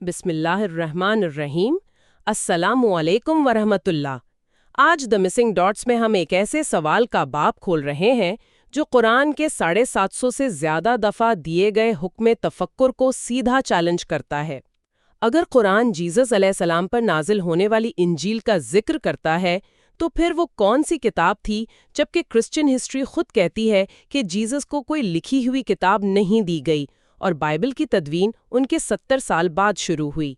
بسم اللہ الرحمن الرحیم۔ السلام علیکم ورحمۃ اللہ۔ آج دی مسنگ ڈاٹس میں ہم ایک ایسے سوال کا باب کھول رہے ہیں جو قرآن کے 750 سے زیادہ دفعہ دیے گئے حکم تفکر کو سیدھا چیلنج کرتا ہے۔ اگر قرآن جیزس علیہ السلام پر نازل ہونے والی انجیل کا ذکر کرتا ہے تو پھر وہ کون سی کتاب تھی، جبکہ کرسچن ہسٹری خود کہتی ہے کہ جیزس کو کوئی لکھی ہوئی کتاب نہیں دی گئی اور بائبل کی تدوین ان کے 70 سال بعد شروع ہوئی۔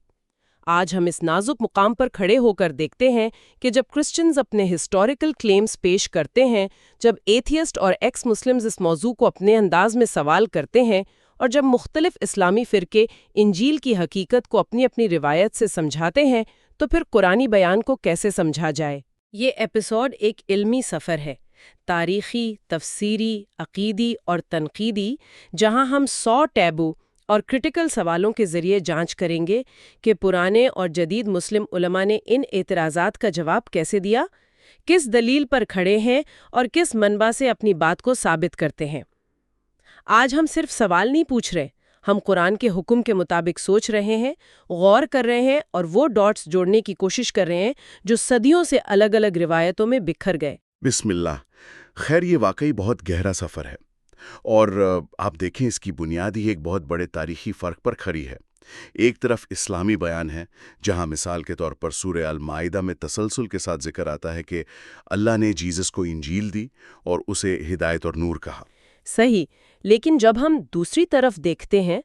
آج ہم اس نازک مقام پر کھڑے ہو کر دیکھتے ہیں کہ جب کرسچنز اپنے ہسٹوریکل کلیمز پیش کرتے ہیں، جب ایتھیسٹ اور ایکس مسلمز اس موضوع کو اپنے انداز میں سوال کرتے ہیں، اور جب مختلف اسلامی فرقے انجیل کی حقیقت کو اپنی اپنی روایت سے سمجھاتے ہیں، تو پھر قرآنی بیان کو کیسے سمجھا جائے؟ یہ ایپیسوڈ ایک علمی سفر ہے، تاریخی، تفسیری، عقیدی اور تنقیدی، جہاں ہم 100 ٹیبو اور کرٹیکل سوالوں کے ذریعے جانچ کریں گے کہ پرانے اور جدید مسلم علماء نے ان اعتراضات کا جواب کیسے دیا، کس دلیل پر کھڑے ہیں اور کس منبع سے اپنی بات کو ثابت کرتے ہیں۔ آج ہم صرف سوال نہیں پوچھ رہے، ہم قرآن کے حکم کے مطابق سوچ رہے ہیں، غور کر رہے ہیں اور وہ ڈاٹس جوڑنے کی کوشش کر رہے ہیں جو صدیوں سے الگ الگ روایتوں میں بکھر گئے۔ بسم اللہ۔ خیر، یہ واقعی بہت گہرا سفر ہے، اور آپ دیکھیں اس کی بنیاد ہی ایک بہت بڑے تاریخی فرق پر کھڑی ہے۔ ایک طرف اسلامی بیان ہے، جہاں مثال کے طور پر سورہ المائدہ میں تسلسل کے ساتھ ذکر آتا ہے کہ اللہ نے جیزس کو انجیل دی اور اسے ہدایت اور نور کہا۔ صحیح، لیکن جب ہم دوسری طرف دیکھتے ہیں،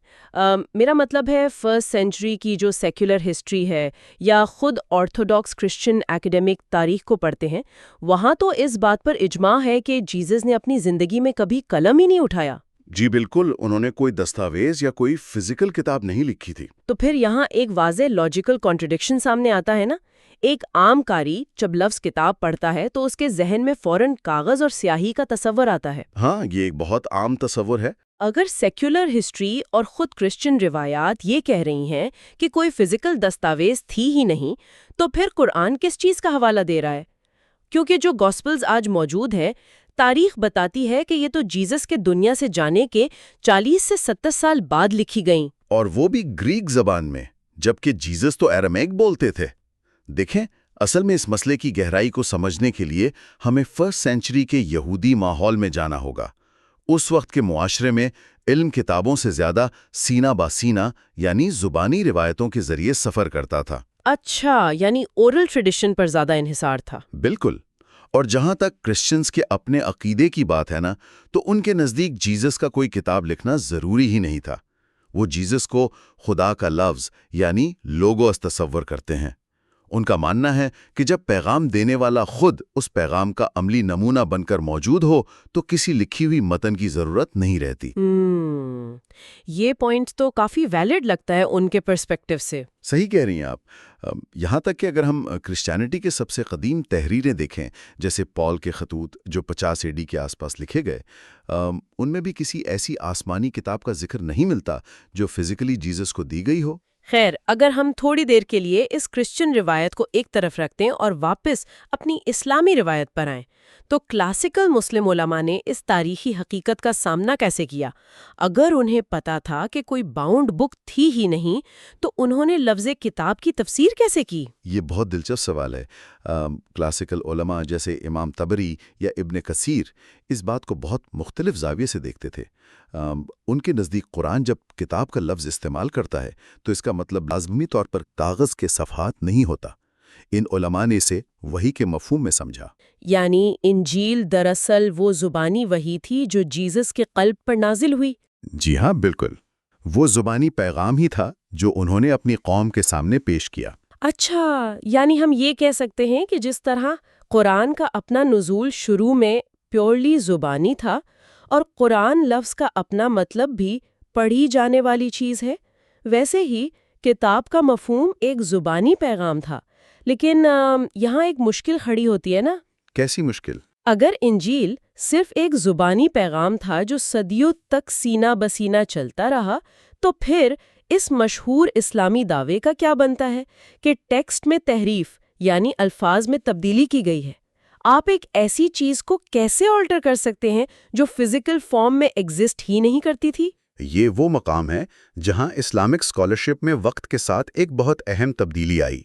میرا مطلب ہے فرسٹ سینچری کی جو سیکولر ہسٹری ہے یا خود آرتھوڈاکس کرسچن ایکڈیمک تاریخ کو پڑھتے ہیں، وہاں تو اس بات پر اجماع ہے کہ جیزس نے اپنی زندگی میں کبھی قلم ہی نہیں اٹھایا۔ جی بالکل، انہوں نے کوئی دستاویز یا کوئی فزیکل کتاب نہیں لکھی تھی۔ تو پھر یہاں ایک واضح لاجیکل کانٹرڈکشن سامنے آتا ہے نا۔ ایک عام قاری جب لفظ کتاب پڑھتا ہے تو اس کے ذہن میں فوراً کاغذ اور سیاہی کا تصور آتا ہے۔ ہاں، یہ ایک بہت عام تصور ہے۔ اگر سیکولر ہسٹری اور خود کرسچن روایات یہ کہہ رہی ہیں کہ کوئی فزیکل دستاویز تھی ہی نہیں، تو پھر قرآن کس چیز کا حوالہ دے رہا ہے؟ کیونکہ جو گاسپلز آج موجود ہے، تاریخ بتاتی ہے کہ یہ تو جیزس کے دنیا سے جانے کے 40 سے 70 سال بعد لکھی گئیں، اور وہ بھی گریک زبان میں، جبکہ جیزس تو ایرامیک بولتے تھے۔ دیکھیں، اصل میں اس مسئلے کی گہرائی کو سمجھنے کے لیے ہمیں فرسٹ سینچری کے یہودی ماحول میں جانا ہوگا۔ اس وقت کے معاشرے میں علم کتابوں سے زیادہ سینہ با سینہ یعنی زبانی روایتوں کے ذریعے سفر کرتا تھا۔ اچھا، یعنی اورل ٹریڈیشن پر زیادہ انحصار تھا۔ بالکل، اور جہاں تک کرسچنز کے اپنے عقیدے کی بات ہے نا، تو ان کے نزدیک جیزس کا کوئی کتاب لکھنا ضروری ہی نہیں تھا۔ وہ جیزس کو خدا کا لفظ یعنی لوگوس تصور کرتے ہیں۔ ان کا ماننا ہے کہ جب پیغام دینے والا خود اس پیغام کا عملی نمونہ بن کر موجود ہو تو کسی لکھی ہوئی متن کی ضرورت نہیں رہتی۔ یہ پوائنٹ تو کافی ویلڈ لگتا ہے ان کے پرسپیکٹیو سے۔ صحیح کہہ رہی ہیں آپ۔ یہاں تک کہ اگر ہم کرسچینٹی کے سب سے قدیم تحریریں دیکھیں، جیسے پال کے خطوط جو 50 AD کے آس پاس لکھے گئے، ان میں بھی کسی ایسی آسمانی کتاب کا ذکر نہیں ملتا جو فزیکلی جیزس کو دی گئی ہو۔ خیر، اگر ہم تھوڑی دیر کے لیے اس کرسچن روایت کو ایک طرف رکھتے ہیں اور واپس اپنی اسلامی روایت پر آئیں، تو کلاسیکل مسلم علماء نے اس تاریخی حقیقت کا سامنا کیسے کیا؟ اگر انہیں پتا تھا کہ کوئی باؤنڈ بک تھی ہی نہیں، تو انہوں نے لفظ کتاب کی تفسیر کیسے کی؟ یہ بہت دلچسپ سوال ہے۔ کلاسیکل علماء جیسے امام طبری یا ابن کثیر اس بات کو بہت مختلف زاویے سے دیکھتے تھے۔ ان کے نزدیک قرآن جب کتاب کا لفظ استعمال کرتا ہے تو اس کا مطلب لازمی طور پر کاغذ کے صفحات نہیں ہوتا۔ ان علماء نے اسے وحی کے مفہوم میں سمجھا۔ یعنی انجیل دراصل وہ زبانی وحی تھی جو جیزس کے قلب پر نازل ہوئی؟ جی ہاں، بالکل، وہ زبانی پیغام ہی تھا جو انہوں نے اپنی قوم کے سامنے پیش کیا۔ اچھا، یعنی ہم یہ کہہ سکتے ہیں کہ جس طرح قرآن کا اپنا نزول شروع میں پیورلی زبانی تھا، اور قرآن لفظ کا اپنا مطلب بھی پڑھی جانے والی چیز ہے، ویسے ہی کتاب کا مفہوم ایک زبانی پیغام تھا۔ لیکن یہاں ایک مشکل کھڑی ہوتی ہے نا۔ کیسی مشکل؟ اگر انجیل صرف ایک زبانی پیغام تھا جو صدیوں تک سینہ بسینہ چلتا رہا، تو پھر اس مشہور اسلامی دعوے کا کیا بنتا ہے کہ ٹیکسٹ میں تحریف یعنی الفاظ میں تبدیلی کی گئی ہے؟ آپ ایک ایسی چیز کو کیسے آلٹر کر سکتے ہیں جو فزیکل فارم میں ایگزسٹ ہی نہیں کرتی تھی؟ یہ وہ مقام ہے جہاں اسلامک اسکالرشپ میں وقت کے ساتھ ایک بہت اہم تبدیلی آئی۔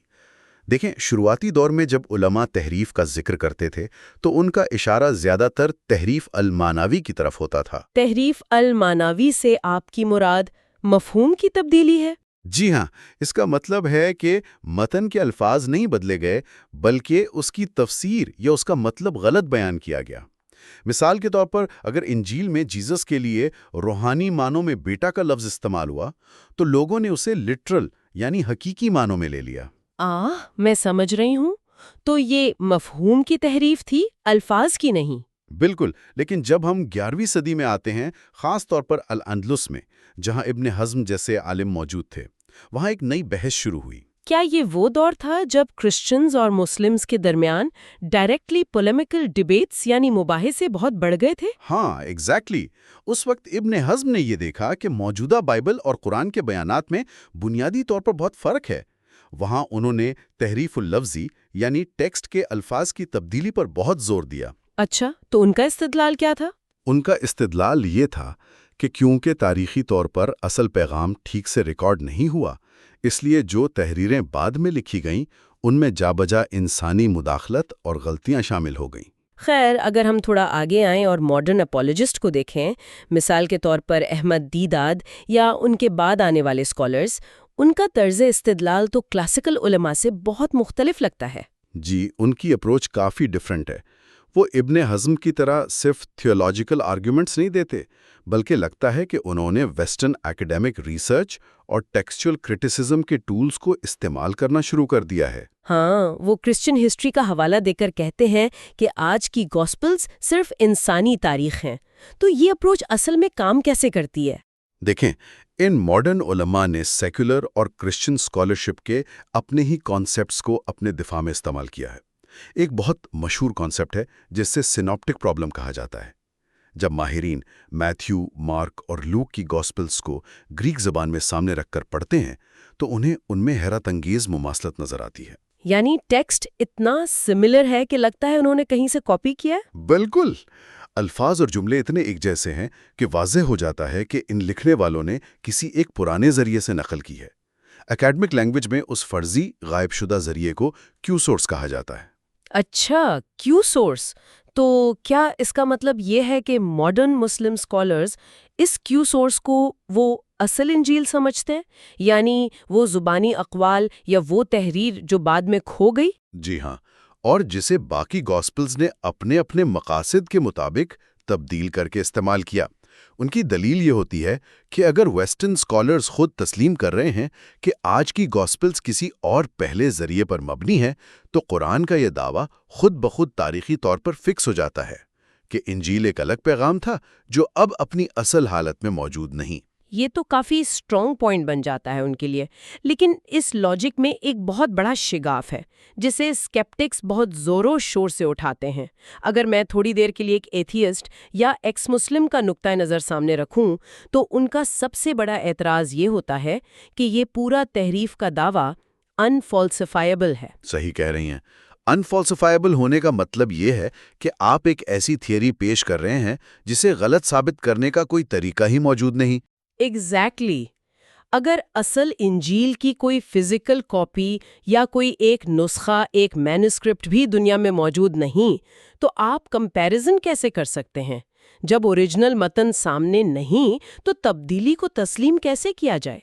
دیکھیں، شروعاتی دور میں جب علماء تحریف کا ذکر کرتے تھے تو ان کا اشارہ زیادہ تر تحریف المعنوی کی طرف ہوتا تھا۔ تحریف المعنوی سے آپ کی مراد مفہوم کی تبدیلی ہے؟ جی ہاں، اس کا مطلب ہے کہ متن کے الفاظ نہیں بدلے گئے بلکہ اس کی تفسیر یا اس کا مطلب غلط بیان کیا گیا۔ مثال کے طور پر اگر انجیل میں جیزس کے لیے روحانی معنوں میں بیٹا کا لفظ استعمال ہوا تو لوگوں نے اسے لٹرل یعنی حقیقی معنوں میں لے لیا۔ میں سمجھ رہی ہوں۔ تو یہ مفہوم کی تحریف تھی، الفاظ کی نہیں؟ بالکل، لیکن جب ہم 11ویں صدی میں آتے ہیں، خاص طور پر الاندلس میں، جہاں ابن حزم جیسے عالم موجود تھے، وہاں ایک نئی بحث شروع ہوئی۔ کیا یہ وہ دور تھا جب کرسچنز اور مسلمز کے درمیان ڈائریکٹلی پولیمیکل ڈیبیٹس یعنی مباحثے بہت بڑھ گئے تھے؟ ہاں، ایگزیکٹلی۔ اس وقت ابن حزم نے یہ دیکھا کہ موجودہ بائبل اور قرآن کے بیانات میں بنیادی طور پر بہت فرق ہے۔ وہاں انہوں نے تحریف اللفظی یعنی ٹیکسٹ کے الفاظ کی تبدیلی پر بہت زور دیا۔ اچھا، تو ان کا استدلال کیا تھا؟ ان کا استدلال یہ تھا کہ کیونکہ تاریخی طور پر اصل پیغام ٹھیک سے ریکارڈ نہیں ہوا، اس لیے جو تحریریں بعد میں لکھی گئیں ان میں جا بجا انسانی مداخلت اور غلطیاں شامل ہو گئیں۔ خیر، اگر ہم تھوڑا آگے آئیں اور ماڈرن اپولوجسٹ کو دیکھیں، مثال کے طور پر احمد دیداد یا ان کے بعد آنے والے اسکالرز، ان کا طرز استدلال تو کلاسیکل علماء سے بہت مختلف لگتا ہے۔ جی، ان کی اپروچ کافی ڈیفرنٹ ہے۔ وہ ابن حزم کی طرح صرف تھیولوجیکل آرگیومنٹس نہیں دیتے، بلکہ لگتا ہے کہ انہوں نے ویسٹرن ایکیڈیمک ریسرچ اور ٹیکسچول کرٹیسزم کے ٹولز کو استعمال کرنا شروع کر دیا ہے۔ ہاں، وہ کرسچن ہسٹری کا حوالہ دے کر کہتے ہیں کہ آج کی گاسپلز صرف انسانی تاریخ ہیں۔ تو یہ اپروچ اصل میں کام کیسے کرتی ہے؟ دیکھیں، ان ماڈرن علماء نے سیکولر اور کرسچن اسکالرشپ کے اپنے ہی کانسیپٹس کو اپنے دفاع میں استعمال کیا ہے۔ ایک بہت مشہور کانسیپٹ ہے جس سے سینوپٹک پرابلم کہا جاتا ہے۔ جب ماہرین میتھیو، مارک اور لوک کی گاسپلز کو گریک زبان میں سامنے رکھ کر پڑھتے ہیں تو انہیں ان میں حیرت انگیز مماثلت نظر آتی ہے۔ یعنی ٹیکسٹ اتنا سملر ہے کہ لگتا ہے انہوں نے کہیں سے کاپی کیا ہے؟ بالکل، الفاظ اور جملے اتنے ایک جیسے ہیں کہ واضح ہو جاتا ہے کہ ان لکھنے والوں نے کسی ایک پرانے ذریعے سے نقل کی ہے۔ اکیڈمک لینگویج میں اس فرضی غائب شدہ ذریعے کو کیو سورس کہا جاتا ہے۔ اچھا، کیو سورس۔ تو کیا اس کا مطلب یہ ہے کہ ماڈرن مسلم اسکالرز اس کیو سورس کو وہ اصل انجیل سمجھتے ہیں، یعنی وہ زبانی اقوال یا وہ تحریر جو بعد میں کھو گئی؟ جی ہاں، اور جسے باقی گاسپلز نے اپنے اپنے مقاصد کے مطابق تبدیل کر کے استعمال کیا۔ ان کی دلیل یہ ہوتی ہے کہ اگر ویسٹرن اسکالرز خود تسلیم کر رہے ہیں کہ آج کی گاسپلز کسی اور پہلے ذریعے پر مبنی ہیں، تو قرآن کا یہ دعویٰ خود بخود تاریخی طور پر فکس ہو جاتا ہے کہ انجیل ایک الگ پیغام تھا جو اب اپنی اصل حالت میں موجود نہیں۔ یہ تو کافی اسٹرانگ پوائنٹ بن جاتا ہے ان کے لیے، لیکن اس لاجک میں ایک بہت بڑا شگاف ہے جسے اسکیپٹکس بہت زور و شور سے اٹھاتے ہیں۔ اگر میں تھوڑی دیر کے لیے ایک ایتھیسٹ یا ایکس مسلم کا نقطہ نظر سامنے رکھوں تو ان کا سب سے بڑا اعتراض یہ ہوتا ہے کہ یہ پورا تحریف کا دعویٰ انفالسیفائبل ہے۔ صحیح کہہ رہی ہیں۔ انفالسیفائبل ہونے کا مطلب یہ ہے کہ آپ ایک ایسی تھیوری پیش کر رہے ہیں جسے غلط ثابت کرنے کا کوئی طریقہ ہی موجود نہیں۔ ایگزیکٹلی۔ اگر اصل انجیل کی کوئی فزیکل کاپی یا کوئی ایک نسخہ، ایک مینوسکرپٹ بھی دنیا میں موجود نہیں، تو آپ کمپیریزن کیسے کر سکتے ہیں؟ جب اوریجنل متن سامنے نہیں تو تبدیلی کو تسلیم کیسے کیا جائے؟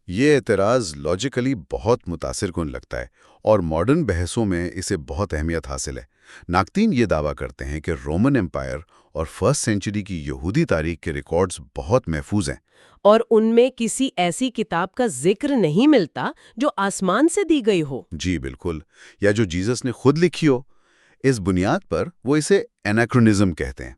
یہ اعتراض لاجیکلی بہت متاثر کن لگتا ہے اور ماڈرن بحثوں میں اسے بہت اہمیت حاصل ہے۔ ناقدین یہ دعویٰ کرتے ہیں کہ رومن امپائر اور فرسٹ سینچری کی یہودی تاریخ کے ریکارڈز بہت محفوظ ہیں، اور ان میں کسی ایسی کتاب کا ذکر نہیں ملتا جو آسمان سے دی گئی ہو۔ جی بالکل، یا جو جیزس نے خود لکھی ہو۔ اس بنیاد پر وہ اسے ایناکرونزم کہتے ہیں،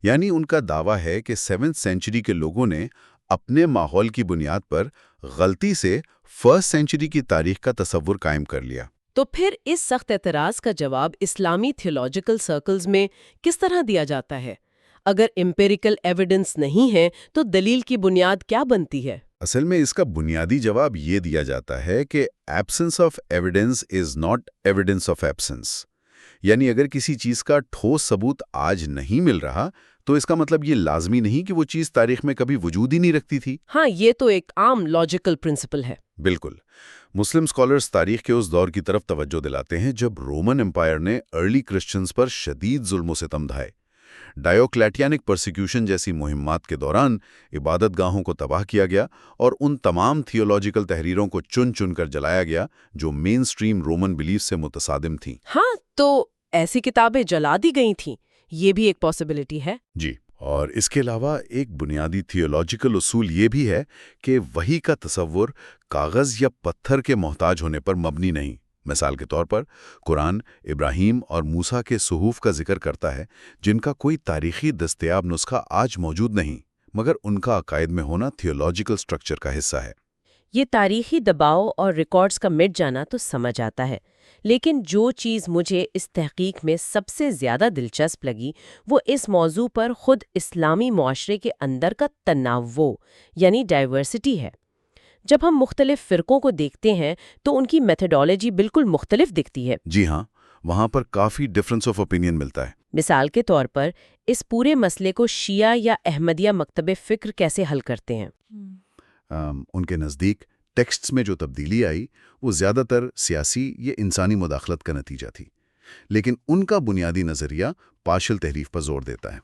یعنی ان کا دعویٰ ہے کہ 7ویں سینچری کے لوگوں نے اپنے ماحول کی بنیاد پر غلطی سے فرسٹ سینچری کی تاریخ کا تصور قائم کر لیا۔ تو پھر اس سخت اعتراض کا جواب اسلامی تھیولوجیکل سرکلز میں کس طرح دیا جاتا ہے؟ اگر امپیریکل ایویڈنس نہیں ہے تو دلیل کی بنیاد کیا بنتی ہے؟ اصل میں اس کا بنیادی جواب یہ دیا جاتا ہے کہ absence of evidence is not evidence of absence, یعنی اگر کسی چیز کا ٹھوس ثبوت آج نہیں مل رہا تو اس کا مطلب یہ لازمی نہیں کہ وہ چیز تاریخ میں کبھی وجود ہی نہیں رکھتی تھی؟ ہاں، یہ تو ایک عام لاجیکل پرنسپل ہے۔ بالکل۔ مسلم اسکالرز تاریخ کے اس دور کی طرف توجہ دلاتے ہیں جب رومن امپائر نے ارلی کرسچنز پر شدید ظلم و ستم ڈھائے۔ ڈائیوکلیٹیانک پرسیکیوشن جیسی مہمات کے دوران عبادت گاہوں کو تباہ کیا گیا اور ان تمام تھیولوجیکل تحریروں کو چن چن کر جلایا گیا جو مین سٹریم رومن بلیف سے متصادم تھیں۔ ہاں، تو ایسی کتابیں جلا دی گئی تھیں، یہ بھی ایک پاسبلٹی ہے۔ جی، اور اس کے علاوہ ایک بنیادی تھیولوجیکل اصول یہ بھی ہے کہ وحی کا تصور کاغذ یا پتھر کے محتاج ہونے پر مبنی نہیں۔ مثال کے طور پر قرآن ابراہیم اور موسیٰ کے صحف کا ذکر کرتا ہے جن کا کوئی تاریخی دستیاب نسخہ آج موجود نہیں، مگر ان کا عقائد میں ہونا تھیولوجیکل سٹرکچر کا حصہ ہے۔ یہ تاریخی دباؤ اور ریکارڈز کا مٹ جانا تو سمجھ آتا ہے، لیکن جو چیز مجھے اس تحقیق میں سب سے زیادہ دلچسپ لگی وہ اس موضوع پر خود اسلامی معاشرے کے اندر کا تنوع یعنی ڈائیورسٹی ہے۔ جب ہم مختلف فرقوں کو دیکھتے ہیں تو ان کی میتھڈالوجی بالکل مختلف دکھتی ہے۔ جی ہاں، وہاں پر کافی ڈفرنس آف اوپینین ملتا ہے۔ مثال کے طور پر اس پورے مسئلے کو شیعہ یا احمدیہ مکتب فکر کیسے حل کرتے ہیں؟ ان کے نزدیک ٹیکسٹس میں جو تبدیلی آئی وہ زیادہ تر سیاسی یا انسانی مداخلت کا نتیجہ تھی، لیکن ان کا بنیادی نظریہ پارشل تحریف پر زور دیتا ہے۔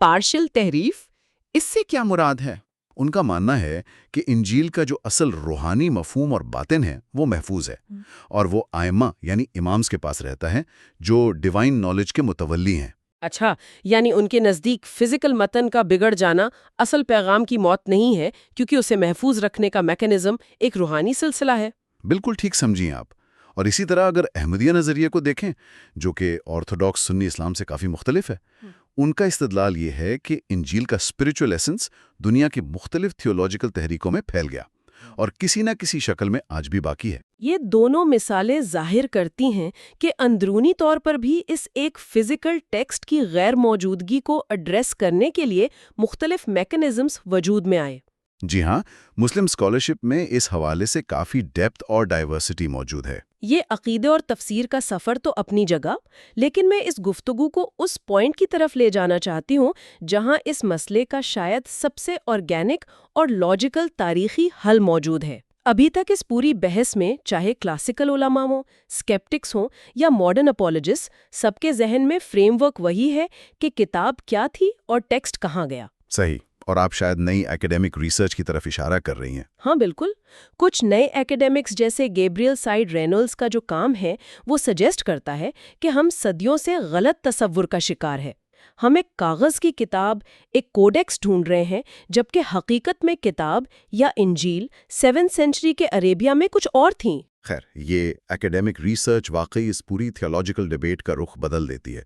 پارشل تحریف؟ اس سے کیا مراد ہے؟ ان کا ماننا ہے کہ انجیل کا جو اصل روحانی مفہوم اور باطن ہے وہ محفوظ ہے، اور وہ ائمہ یعنی امامز کے پاس رہتا ہے جو ڈیوائن نالج کے متولی ہیں۔ اچھا، یعنی ان کے نزدیک فزیکل متن کا بگڑ جانا اصل پیغام کی موت نہیں ہے، کیونکہ اسے محفوظ رکھنے کا میکانزم ایک روحانی سلسلہ ہے۔ بالکل ٹھیک سمجھیں آپ۔ اور اسی طرح اگر احمدیہ نظریے کو دیکھیں جو کہ آرتھوڈاکس سنی اسلام سے کافی مختلف ہے، ان کا استدلال یہ ہے کہ انجیل کا اسپریچول ایسنس دنیا کی مختلف تھیولوجیکل تحریکوں میں پھیل گیا اور کسی نہ کسی شکل میں آج بھی باقی ہے۔ یہ دونوں مثالیں ظاہر کرتی ہیں کہ اندرونی طور پر بھی اس ایک فزیکل ٹیکسٹ کی غیر موجودگی کو ایڈریس کرنے کے لیے مختلف میکانزمز وجود میں آئے۔ جی ہاں، مسلم اسکالرشپ میں اس حوالے سے کافی ڈیپتھ اور ڈائیورسٹی موجود ہے۔ یہ عقیدے اور تفسیر کا سفر تو اپنی جگہ، لیکن میں اس گفتگو کو اس پوائنٹ کی طرف لے جانا چاہتی ہوں جہاں اس مسئلے کا شاید سب سے آرگینک اور لاجیکل تاریخی حل موجود ہے۔ ابھی تک اس پوری بحث میں چاہے کلاسیکل علماء ہوں، اسکیپٹکس ہوں یا ماڈرن اپولوجسٹ، سب کے ذہن میں فریم ورک وہی ہے کہ کتاب کیا تھی اور ٹیکسٹ کہاں گیا۔ صحیح، اور آپ شاید نئی ایکیڈیمک ریسرچ کی طرف اشارہ کر رہی ہیں۔ ہاں بالکل، کچھ نئے ایکیڈیمکس جیسے گیبریل سائیڈ رینولز کا جو کام ہے وہ سجیسٹ کرتا ہے کہ ہم صدیوں سے غلط تصور کا شکار ہے۔ ہم ایک کاغذ کی کتاب، ایک کوڈیکس ڈھونڈ رہے ہیں، جبکہ حقیقت میں کتاب یا انجیل 7 سینچری کے عربیہ میں کچھ اور تھیں۔ خیر، یہ ایکیڈیمک ریسرچ واقعی اس پوری تھیولوجیکل ڈیبیٹ کا رخ بدل دیتی ہے۔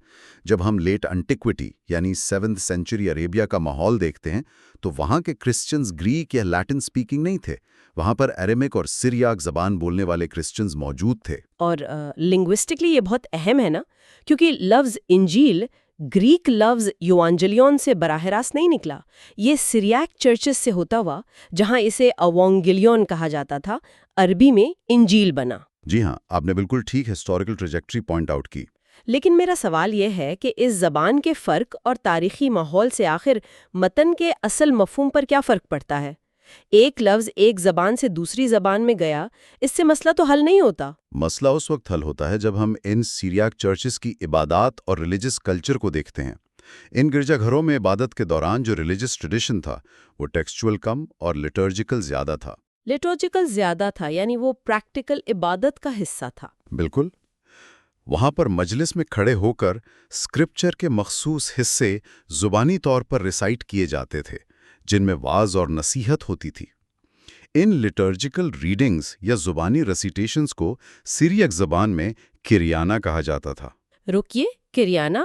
جب ہم لیٹ انٹیکوٹی یعنی 7 سینچری عربیہ کا ماحول دیکھتے ہیں تو وہاں کے کرسچنز گریک یا لیٹن سپیکنگ نہیں تھے، وہاں پر ایرامک اور سریاک زبان بولنے والے کرسچنز موجود تھے۔ اور لنگوسٹکلی یہ بہت اہم ہے نا، کیونکہ لفظ انجیل گریک لفظ یوانجلیون سے براہ راست نہیں نکلا، یہ سریاک چرچز سے ہوتا ہوا، جہاں اسے اوانگلیون کہا جاتا تھا، عربی میں انجیل بنا۔ جی ہاں، آپ نے بالکل ٹھیک ہسٹوریکل ٹریجیکٹری پوائنٹ آؤٹ کی۔ لیکن میرا سوال یہ ہے کہ اس زبان کے فرق اور تاریخی ماحول سے آخر متن کے اصل مفہوم پر کیا فرق پڑتا ہے؟ ایک لفظ ایک زبان سے دوسری زبان میں گیا، اس سے مسئلہ تو حل نہیں ہوتا۔ مسئلہ اس وقت حل ہوتا ہے جب ہم ان سیریاک چرچز کی عبادات اور ریلیجس کلچر کو دیکھتے ہیں۔ ان گرجا گھروں میں عبادت کے دوران جو ریلیجس ٹریڈیشن تھا وہ ٹیکسچول کم اور لٹرجیکل زیادہ تھا۔ لٹرجیکل زیادہ تھا یعنی وہ پریکٹیکل عبادت کا حصہ تھا۔ بالکل، وہاں پر مجلس میں کھڑے ہو کر اسکرپچر کے مخصوص حصے زبانی طور پر ریسائٹ کیے جاتے تھے جن میں واعظ اور نصیحت ہوتی تھی۔ ان لٹرجیکل ریڈنگز یا زبانی ریسیٹیشنز کو سیریاک زبان میں کریانہ کہا جاتا تھا۔ رکیے، کریانہ؟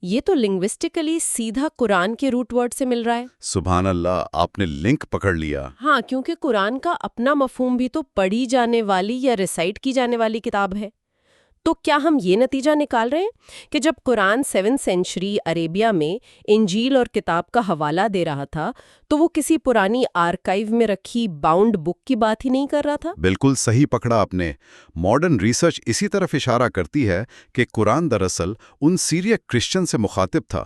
یہ تو لنگوسٹکلی سیدھا قرآن کے روٹ ورڈ سے مل رہا ہے۔ سبحان اللہ، آپ نے لنک پکڑ لیا۔ ہاں، کیونکہ قرآن کا اپنا مفہوم بھی تو پڑھی جانے والی یا ریسائٹ کی جانے والی کتاب ہے۔ تو کیا ہم یہ نتیجہ نکال رہے ہیں کہ جب قرآن 7 سینچری عربیہ میں انجیل اور کتاب کا حوالہ دے رہا تھا تو وہ کسی پرانی آرکائیو میں رکھی باؤنڈ بک کی بات ہی نہیں کر رہا تھا؟ بالکل صحیح پکڑا آپ نے۔ ماڈرن ریسرچ اسی طرف اشارہ کرتی ہے کہ قرآن دراصل ان سیریاک کرسچن سے مخاطب تھا